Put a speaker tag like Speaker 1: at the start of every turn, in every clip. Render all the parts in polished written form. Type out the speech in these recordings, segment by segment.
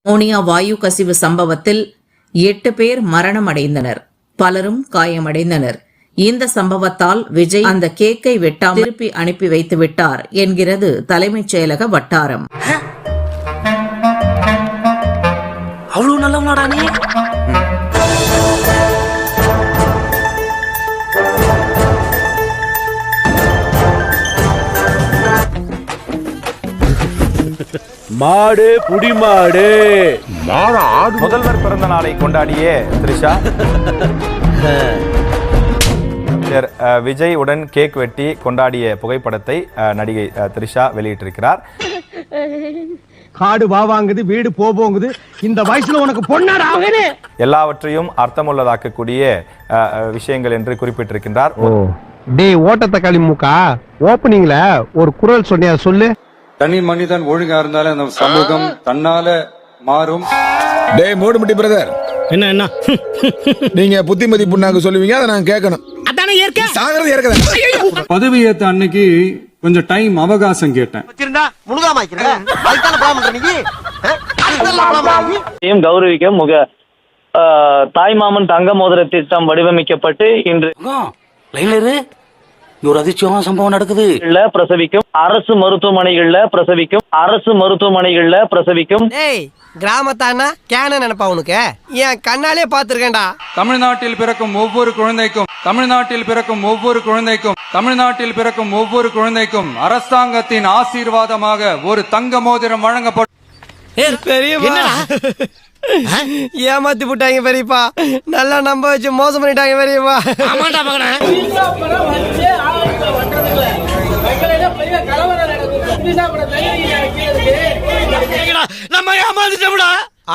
Speaker 1: Ammonia வாயு கசிவு சம்பவத்தில் 8 பேர் மரணமடைந்தனர், பலரும் காயமடைந்தனர். இந்த சம்பவத்தால் விஜய் அந்த கேக்கை வெட்டாமல் திருப்பி அனுப்பி வைத்து விட்டார் என்கிறது தலைமைச் செயலக வட்டாரம்.
Speaker 2: அவ்வளவு நல்லவனாடா நீ.
Speaker 3: மாடு புடி மாடு.
Speaker 4: முதல்வர் பிறந்த நாளை கொண்டாடிய த்ரிஷா விஜய் உடன் கேக் வெட்டி கொண்டாடிய புகைப்படத்தை நடிகை த்ரிஷா வெளியிட்டிருக்கிறார்.
Speaker 3: காடு வாங்குது, வீடு போகுது, இந்த வயசுல உனக்கு பொண்ணாடா.
Speaker 4: எல்லாவற்றையும் அர்த்தமுள்ளதாக்கக்கூடிய விஷயங்கள் என்று குறிப்பிட்டிருக்கின்றார்.
Speaker 3: டேய் ஓட்டத்தக்காளி மூக்கா, ஓப்பனிங்ல ஒரு குரல் சொன்னியா, சொல்லு.
Speaker 5: தனி மனிதன் ஒழுங்கா இருந்தாலும் அந்த சமூகம் தன்னால மாறும்.
Speaker 6: டேய் மூடுமுட்டி பிரதர்,
Speaker 7: என்ன
Speaker 6: நீங்க புத்திமதி புண்ணாக்கு சொல்லுவீங்க, அதை நான் கேட்கணும். சாகிறது ஏற்கனவே
Speaker 5: பதவி ஏத்த அன்னைக்கு கொஞ்சம் டைம் அவகாசம் கேட்டேன்.
Speaker 8: கௌரவிக்கும் தாய்மாமன் தங்க மோதிர திட்டம் வடிவமைக்கப்பட்டு இன்று
Speaker 2: ஒரு அதிர்ச்சியான சம்பவம் நடக்குது.
Speaker 8: பிரசவிக்கும் அரசு மருத்துவமனைகள்ல பிரசவிக்கும்.
Speaker 9: கிராமத்தானா கேன நினைப்பா உனக்கு, என் கண்ணாலே பாத்துருக்கேன்டா.
Speaker 5: தமிழ்நாட்டில் பிறக்கும் ஒவ்வொரு குழந்தைக்கும் அரசாங்கத்தின் ஆசீர்வாதமாக ஒரு தங்க மோதிரம் வழங்கப்படும்.
Speaker 9: ஏமாத்தி போட்டாங்க பெரியப்பா, நல்லா நம்ப வச்சு மோசம் பண்ணிட்டாங்க பெரியப்பா.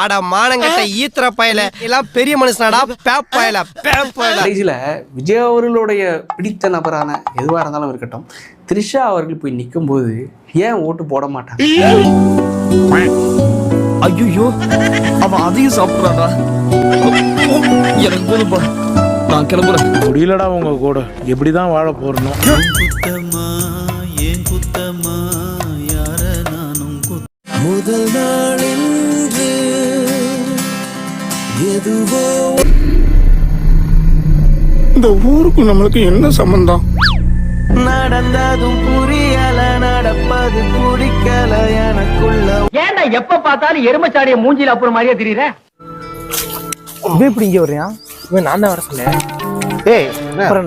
Speaker 9: ஆடா மானங்கட்ட ஈத்திர பயல எல்லாம் பெரிய மனுஷனாடா.
Speaker 2: கடைசியில விஜய் அவர்களுடைய பிடித்த நபரான எதுவா இருந்தாலும் இருக்கட்டும், த்ரிஷா அவர்கள் போய் நிற்கும் போது ஏன் ஓட்டு போட மாட்டாங்க?
Speaker 7: ஐயோ அவன் அதையும் சாப்பிடுறாடா. எனக்கு போதுப்பா, நான் கிளம்புறேன்.
Speaker 3: முடியலடா உங்க கூட, எப்படிதான் வாழ போறணும்.
Speaker 9: முதல் நாள் என்று எதுவோ
Speaker 6: இந்த ஊருக்கு நம்மளுக்கு என்ன சம்பந்தம்?
Speaker 9: நடந்ததும் புரியல, நடப்பது பிடிக்கல எனக்குள்ள.
Speaker 2: ஏன்டா எப்ப பார்த்தாலும் எருமச்சாடிய மூஞ்சில அப்புறம் மாதிரியே தெரியுற?
Speaker 9: இப்படி இங்க வர்றியா? நான் தான் வர சொன்னேன்.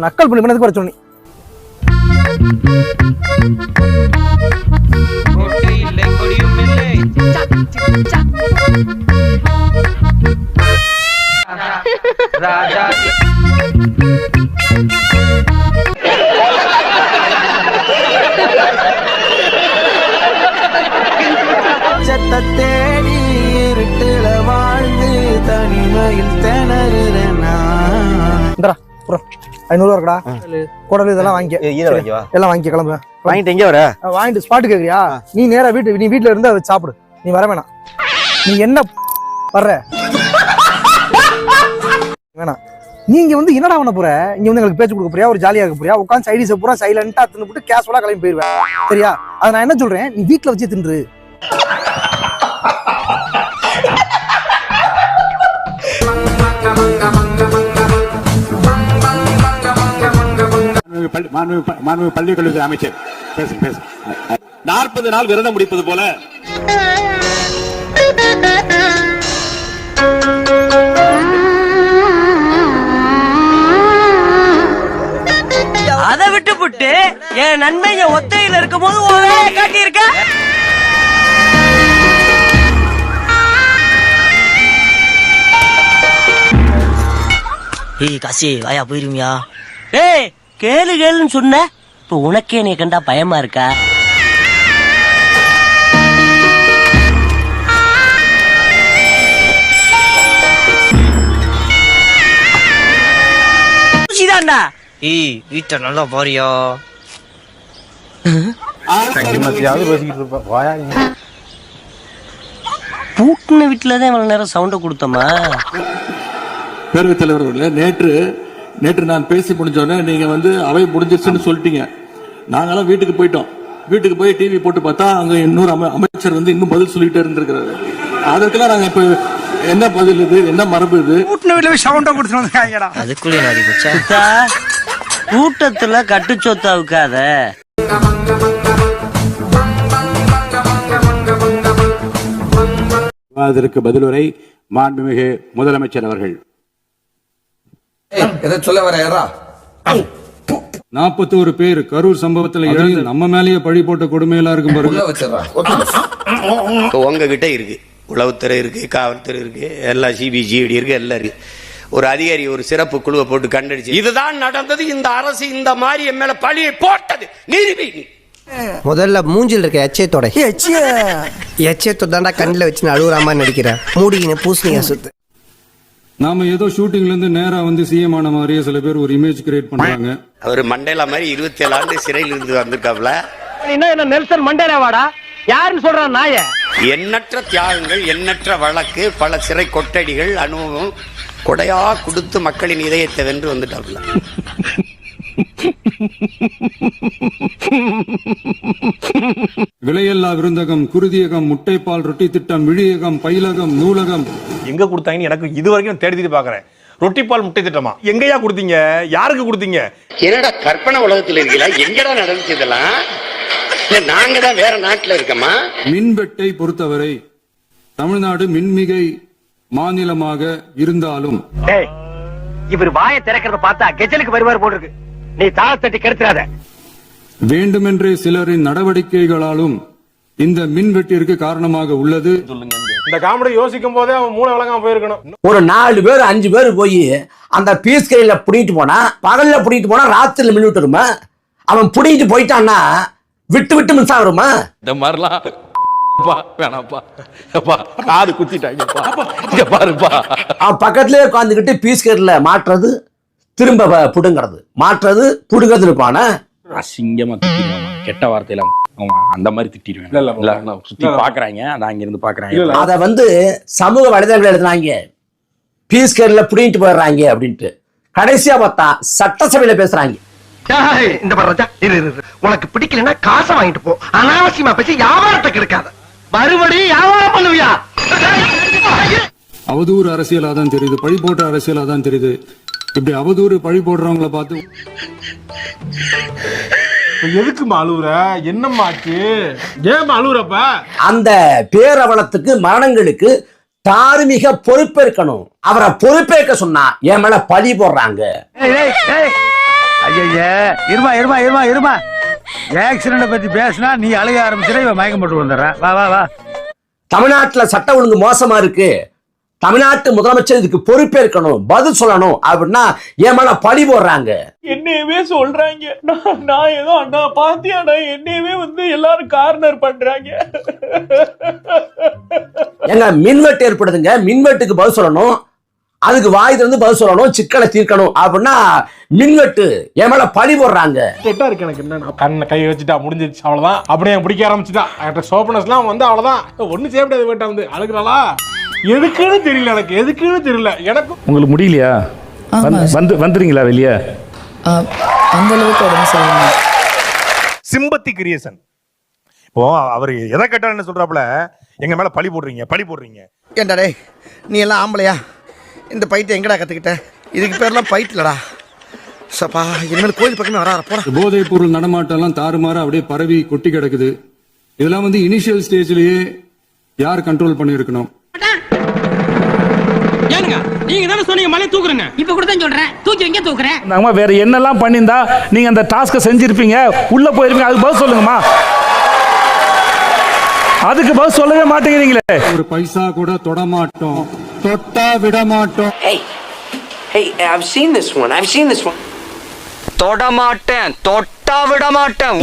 Speaker 9: நக்கல் பண்ணி பண்ணதுக்கு வர சொன்னி. ராஜா தேடி இருட்டுல வாழ்ந்து தனிமையில் திணறுறேன். 500 இருக்குடா, குடல் இதெல்லாம் வாங்கி எல்லாம் வாங்கி கிளம்புறேன்.
Speaker 3: வாங்கிட்டு எங்க வர?
Speaker 9: வாங்கிட்டு ஸ்பாட்டு கேக்குறியா? நீ நேரா நீ வீட்டுல இருந்து அதை சாப்பிடு, நீ வர வேணாம். நீ என்ன வர்ற வேணாம். நீங்க வந்து என்னடா பண்ண போற? இங்க வந்து எங்களுக்கு பேச்சு கொடுக்க போறியா, ஒரு ஜாலியா இருக்க போறியா? உட்காந்து சைடிஸ் பூரா சைலண்டா தின்னு போட்டு கேஷுவலா கிளம்பி போயிருவேன், சரியா? அதை நான் என்ன சொல்றேன், நீ வீட்டுல வச்சு தின்று.
Speaker 3: பள்ளிக்கல்வி அமைச்சர் 40 நாள் விரதம் முடிப்பது போல
Speaker 2: அதை விட்டு புட்டு என் நன்மை ஒத்தையில இருக்கும் போது காட்டி இருக்க. ஏய் காசி வாயா போயிருமியா? ஏய் கேளு கேளுன்னு சொன்ன, இப்ப உனக்கே நீ கண்டா பயமா இருக்கா? ஏய் வீட்டை நல்லா பாரியா? பூட்டின வீட்டுலதான் இவ்வளவு நேரம் சவுண்ட கொடுத்தோமா?
Speaker 5: பேரவைத் தலைவர் நேற்று நான் பேசி முடிஞ்சோடனே நீங்க வந்து அவை முடிஞ்சிருச்சுன்னு சொல்லிட்டீங்க. நாங்கெல்லாம் வீட்டுக்கு போயிட்டோம். வீட்டுக்கு போய் டிவி போட்டு பார்த்தா அங்க இன்னொரு அமைச்சர் வந்து இன்னும் பதில் சொல்லிட்டே இருந்திருக்கிறாரு. அதற்கெல்லாம் நாங்க இப்ப என்ன பதில் இது, என்ன மரபு இது?
Speaker 7: அதுக்குள்ளே நாடி போச்சா கூட்டத்துல கட்டுச்சொத்தா வைக்காத.
Speaker 10: அதற்கு பதிலுரை மாண்புமிகு முதலமைச்சர் அவர்கள்.
Speaker 5: 41 பேர் கரூர் சம்பவத்துல இறங்கி நம்ம மேலேயே பழி போட்ட கொடுமையெல்லாம் இருக்கும் பாருங்க.
Speaker 10: உங்ககிட்ட இருக்கு, உளவுத்துறை இருக்கு, காவல்துறை இருக்கு, எல்லா சிபிசிஐடி இருக்கு, எல்லாம் இருக்கு. ஒரு அதிகாரி ஒரு சிறப்பு குழுவை போட்டு கண்டடிச்சு இதுதான் நடந்தது, இந்த அரசு இந்த மாதிரி என் மேல பழியை போட்டது நிரூபி.
Speaker 7: முதல்ல மூஞ்சில் இருக்க எச்சயத்தோட எச்சயத்தோட கண்ணில் வச்சு அழுகுறாம நடிக்கிறேன். மூடிக்கின பூசணியா சுத்து.
Speaker 5: நாம ஏதோ ஷூட்டிங்ல இருந்து நேரா வந்து சிஎம் ஆன மாதிரியே சில பேர் ஒரு இமேஜ் கிரியேட் பண்றாங்க.
Speaker 10: அவர் மண்டேலா மாதிரி 27 ஆண்டு சிறையில் இருந்து வந்திருக்காப்ல.
Speaker 3: என்ன நெல்சன் மண்டேலாவாடா? யாருன்னு சொல்றான் நாய?
Speaker 10: எண்ணற்ற தியாகங்கள், எண்ணற்ற வழக்கு, பல சிறை கொட்டடிகள், அனுபவம் கொடையா கொடுத்து மக்களின் இதயத்தை வென்று வந்துட்டாப்ல.
Speaker 5: விலையல்லா விருந்தகம், குருதியகம், முட்டைப்பால் ரொட்டி திட்டம், விழியகம், பயிலகம், நூலகம்.
Speaker 6: எங்க கொடுத்தாங்கன்னு எனக்கு இது வரைக்கும் தேடி பாக்குறேன். ரொட்டி பால் முட்டை திட்டமா எங்கயா கொடுத்தீங்க? யாருக்கு கொடுத்தீங்க?
Speaker 10: என்னடா கற்பனை உலகத்தில் இருக்கீங்களா? எங்கடா நடந்துச்சு இதெல்லாம்? நாங்க தான் வேற நாட்டுல இருக்கமா?
Speaker 5: மின்வெட்டை பொறுத்தவரை தமிழ்நாடு மின்மிகை மாநிலமாக இருந்தாலும்
Speaker 3: இவர் வாயை திறக்கிறத பார்த்தா கெஜலுக்கு வருவார் போல இருக்கு. நீ தாளத்தட்டி கெடுத்துறாத.
Speaker 5: வேண்டுமென்றே சிலரின் நடவடிக்கைகளாலும் இந்த மின்வெட்டிற்கு காரணமாக உள்ளது.
Speaker 6: இந்த காமெடி யோசிக்கும் போதே அவன் மூளை விளங்காம போயிருக்கணும்.
Speaker 7: ஒரு 4 பேர் 5 பேர் போய் அந்த பீஸ் கையில புடிட்டு போனா, பகல்ல புடிட்டு போனா ராத்திரில மின்னுட்டு வருமா? அவன் புடிட்டு போயிட்டான்னா விட்டு விட்டு மின்சாரம் வருமா?
Speaker 2: இந்த மாதிரிலாம் வேணாப்பா, காது குத்திட்டாங்க பாருப்பா.
Speaker 7: அவன் பக்கத்துலயே உட்காந்துக்கிட்டு பீஸ் கையில மாற்றுறது, திரும்ப புடுங்கிறது, மாற்றுறது, புடுங்கிறது இருப்பான.
Speaker 2: அசிங்கமா திட்டிடுவாங்க, கெட்ட வார்த்தையில அந்த மாதிரி திட்டிடுவேன். சுத்தி பாக்குறாங்க, நான் இங்க இருந்து பாக்குறாங்க.
Speaker 7: அத வந்து சமூக வலைதளங்கள் எழுதுனாங்க, பீஸ் கேர்ல புடிங்கிட்டு போயிடுறாங்க அப்படின்ட்டு. கடைசியா பார்த்தா சட்டசபையில பேசுறாங்க.
Speaker 3: இந்த பண்றா உனக்கு பிடிக்கலன்னா காசை வாங்கிட்டு போ. அனாவசியமா பேசி வியாபாரத்தை கெடுக்காத. மறுபடியும் வியாபாரம் பண்ணுவியா?
Speaker 5: அவதூறு அரசியலா தான் தெரியுது, பழி போட்ட அரசியலா தான் தெரியுது. இப்படி அவதூறு பழி போடுறவங்கள பார்த்து
Speaker 6: எதுக்கு அழுவுற? என்னம்மாச்சு? ஏன் அழுவுறப்ப?
Speaker 7: அந்த பேரவலத்துக்கு மரணங்களுக்கு தார்மீக பொறுப்பேற்கணும். அவரை பொறுப்பேற்க சொன்னா என் மேல பழி போடுறாங்க.
Speaker 3: இருமா ஆக்சிடென்ட் பத்தி பேசினா நீ அழுக ஆரம்பிச்சுற, இவன் மயக்கம் போட்டு வந்துடுறான். வா வா வா.
Speaker 7: தமிழ்நாட்டுல சட்ட ஒழுங்கு மோசமா இருக்கு, தமிழ்நாட்டு முதலமைச்சர் இதுக்கு பொறுப்பேற்கணும், பதில் சொல்லணும் அப்படின்னா என் மேல பழி போடுறாங்க.
Speaker 6: என்னையவே சொல்றாங்க, நான் ஏதோ அண்ணா பாத்தியாடா, என்னையவே வந்து எல்லாரும் கார்னர் பண்றாங்க.
Speaker 7: எங்க மின்வெட்டு ஏற்படுதுங்க, மின்வெட்டுக்கு பதில் சொல்லணும், அதுக்கு வாய் திறந்து பதில் சொல்லணும், சிக்கலை தீர்க்கணும் அப்படின்னா மின்வெட்டு என் மேல பழி போடுறாங்க.
Speaker 6: கெட்டா இருக்கு எனக்கு. என்ன கண்ணை கை வச்சுட்டா முடிஞ்சிருச்சு, அவ்வளவுதான். அப்படியே பிடிக்க ஆரம்பிச்சுட்டா சோப்பனஸ்லாம் வந்து அவ்வளவுதான், ஒண்ணு செய்ய முடியாது. போயிட்டா வந்து அழுகுறாளா? எதுக்குன்னு தெரியல எனக்கு, எதுக்குன்னு தெரியல எனக்கு.
Speaker 11: உங்களுக்கு முடியலையா? வந்துறீங்களா வெளியே?
Speaker 1: அந்த அளவுக்கு உடம்பு சரியில்லை.
Speaker 6: Sympathy creation. இப்போ அவர் எதை கேட்டாலும் என்ன சொல்றாப்புல, எங்க மேல பழி போடுறீங்க.
Speaker 3: ஏண்டா நீ எல்லாம் ஆம்பளையா? இந்த பைட்டு எங்கடா கத்துக்கிட்ட? இதுக்கு பேர்லாம் பைட்லடா. சப்பா, இனிமேல் கோயில் பக்கமே வர போறா.
Speaker 5: போதைப் பொருள் நடமாட்டம்லாம் தாறுமாற அப்படியே பரவி கொட்டி கிடக்குது. இதெல்லாம் வந்து இனிஷியல் ஸ்டேஜ்லயே யார் கண்ட்ரோல் பண்ணிருக்கணும்?
Speaker 3: நீங்க தானே சொன்னீங்க மலை தூக்குறேன்னு. இப்ப கூட தான் சொல்றேன், தூக்கி எங்க தூக்குறேன்?
Speaker 11: நாம வேற என்னெல்லாம் பண்ணிருந்தா நீங்க அந்த டாஸ்கை செஞ்சிருப்பீங்க, உள்ள போயிருப்பீங்க. அதுக்கு பதில் சொல்லுங்கம்மா. அதுக்கு பதில் சொல்லவே மாட்டேங்கிறீங்களே.
Speaker 5: ஒரு பைசா கூட தொட மாட்டோம், தொட்டா விட மாட்டோம்.
Speaker 7: I've seen this one. தொட மாட்டேன், தொட்டா விட மாட்டேன்.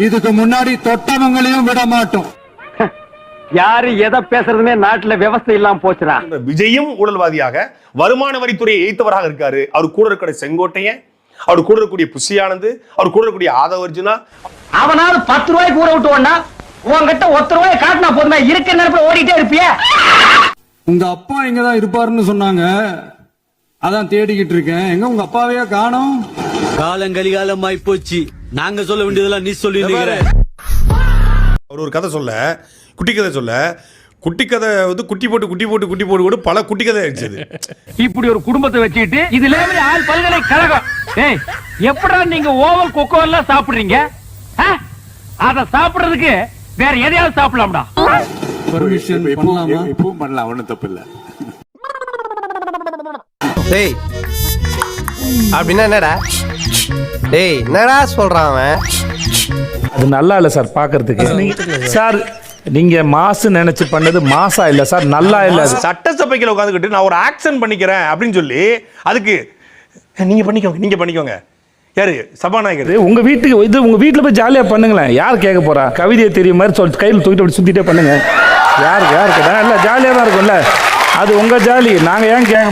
Speaker 5: இதுக்கு முன்னாடி தொட்டவங்களையும் விட மாட்டோம்.
Speaker 3: யாரு எதை பேசுறதுமே நாட்டுல விவசாயம் இல்லாம போச்சுடா.
Speaker 6: விஜயும் ஊழல்வாதியாக வருமான வரித்துறையை எய்த்தவராக இருக்காரு. அவர் கூட இருக்கிற செங்கோட்டையன், அவர் கூட இருக்கக்கூடிய புஷியானந்த், அவர் கூட இருக்கக்கூடிய ஆதவ அர்ஜுனா.
Speaker 3: அவனாவது 10 ரூபாய்க்கு ஊற விட்டுவான்னா, உன்கிட்ட 1 ரூபாய் காட்டினா போதுமே, இருக்க நேரத்துல ஓடிட்டே இருப்பிய.
Speaker 5: உங்க அப்பா எங்கதான் இருப்பாருன்னு சொன்னாங்க, அதான் தேடிக்கிட்டு இருக்கேன். எங்க உங்க அப்பாவையா காணோம்?
Speaker 7: காலங்கலிகாலமாய் போச்சு, நாங்க சொல்ல வேண்டியதெல்லாம் நீ சொல்லி.
Speaker 12: அவர் ஒரு கதை சொல்ல, குட்டி கதை சொல்ல, குட்டி கதை வந்து குட்டி போட்டு பல குட்டி கதை ஆயிடுச்சு.
Speaker 11: இப்படி ஒரு குடும்பத்தை வச்சுக்கிட்டு இதுல ஆள் பல்கலைக்கழகம் எப்படா நீங்க ஓவல் கொக்கோ எல்லாம் சாப்பிடுறீங்க? அத சாப்பிடுறதுக்கு வேற எதையாவது சாப்பிடலாம்டா.
Speaker 5: பெர்மிஷன் பண்ணலாமா? இப்பவும் பண்ணலாம், ஒண்ணும் தப்பு இல்ல.
Speaker 3: டேய் அப்படின்னா என்னடா? டேய் என்னடா சொல்றான் அவன்?
Speaker 11: அது நல்லா இல்ல சார் பாக்குறதுக்கு. சார் நீங்க மாசு நினைச்சு பண்ணது மாசா இல்ல சார், நல்லா இல்ல.
Speaker 4: சட்டசபைக்குள்ள உட்காந்துக்கிட்டு நான் ஒரு ஆக்ஷன் பண்ணிக்கிறேன் அப்படின்னு சொல்லி அதுக்கு நீங்க பண்ணிக்கோங்க யாரு சபாநாயகர்?
Speaker 11: உங்க வீட்டுக்கு இது உங்க வீட்டுல போய் ஜாலியா பண்ணுங்களேன். யார் கேட்க போறா? கவிதையை தெரியும் மாதிரி சொல்லி கையில் தூக்கிட்டு அப்படி சுத்திட்டே பண்ணுங்க. யாருக்கு இல்ல ஜாலியா தான் இருக்கும்ல, அது உங்க ஜாலி. நாங்க ஏன் கேட்க